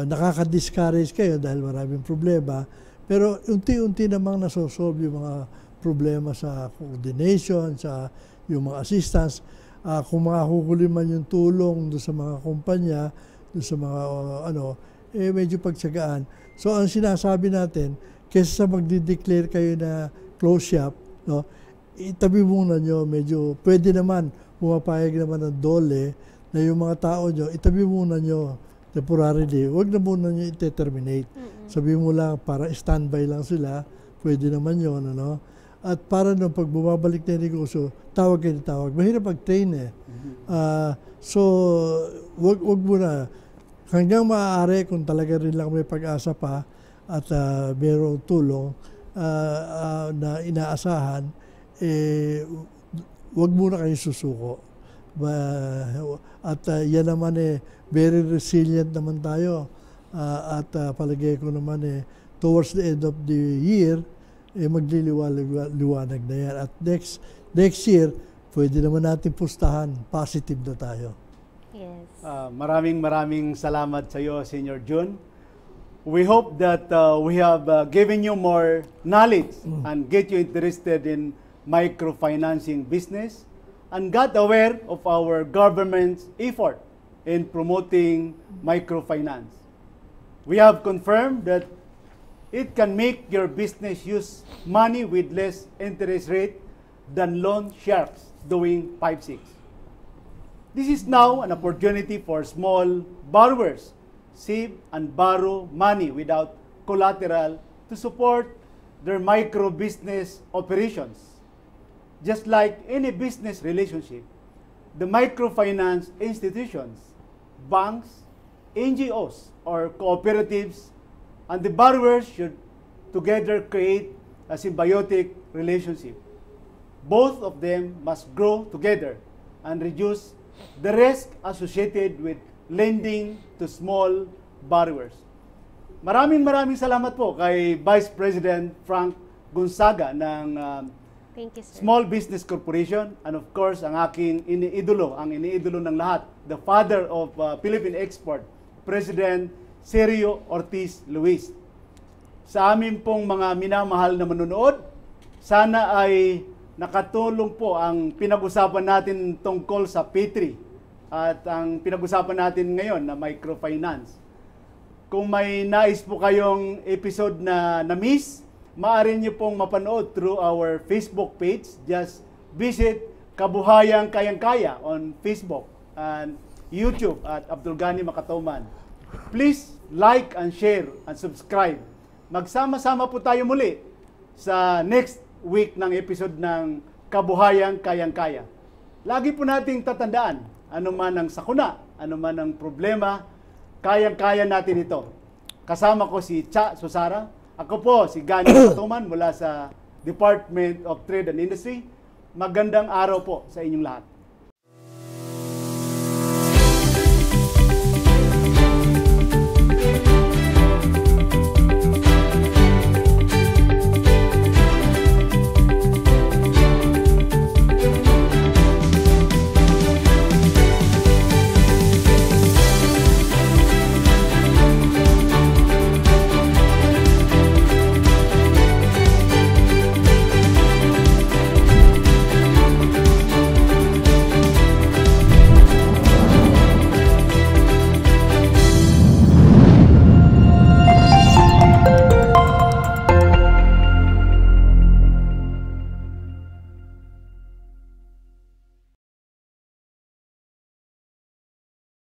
Nakaka-discourage kayo dahil maraming problema. Pero unti-unti namang nasosolve yung mga problema sa coordination, sa yung mga assistance. Kung makahukuli man yung tulong doon sa mga kumpanya, doon sa mga medyo pagtsagaan. So ang sinasabi natin, kaysa sa magdi-declare kayo na close shop, itabi muna nyo, medyo pwede naman, pumapayag naman ng DOLE na yung mga tao nyo, itabi muna nyo temporarily, huwag na muna nyo i-terminate. Sabi mo lang, para standby lang sila, pwede naman yun, At para nung pag bumabalik na yung negosyo, tawag kayo tawag. Mahirap mag-train So, wag muna. Hanggang maaari, kung talaga rin lang may pag-asa pa at mayroong tulong, na inaasahan, wag muna kayo susuko. At yan naman very resilient naman tayo. At palagay ko naman towards the end of the year, magliliwanag na yan. At next year, pwede naman natin pustahan, positive na tayo. Yes. Maraming salamat sa iyo, Senior June. We hope that we have given you more knowledge and get you interested in microfinancing business and got aware of our government's effort in promoting microfinance. We have confirmed that it can make your business use money with less interest rate than loan sharks doing 5-6. This is now an opportunity for small borrowers save and borrow money without collateral to support their micro business operations. Just like any business relationship, the microfinance institutions, banks, NGOs, or cooperatives, and the borrowers should together create a symbiotic relationship. Both of them must grow together and reduce the risk associated with lending to small borrowers. Maraming salamat po kay Vice President Frank Gonzaga ng Thank you, sir. Small Business Corporation, and of course ang aking iniidolo, ang iniidolo ng lahat, the father of Philippine Export, President Sergio Ortiz Luis. Sa amin pong mga minamahal na manunood, sana ay nakatulong po ang pinag-usapan natin tungkol sa P3 at ang pinag-usapan natin ngayon na microfinance. Kung may nais po kayong episode na na-miss, maaari niyo pong mapanood through our Facebook page. Just visit Kabuhayang Kayang-Kaya on Facebook and YouTube at Abdul Ghani Makatoman. Please like and share and subscribe. Magsama-sama po tayo muli sa next week ng episode ng Kabuhayang Kayang-Kaya. Lagi po nating tatandaan, ano man ang sakuna, ano man ang problema, kayang-kaya natin ito. Kasama ko si Cha Susara. Ako po si Ghani Makatoman mula sa Department of Trade and Industry. Magandang araw po sa inyong lahat.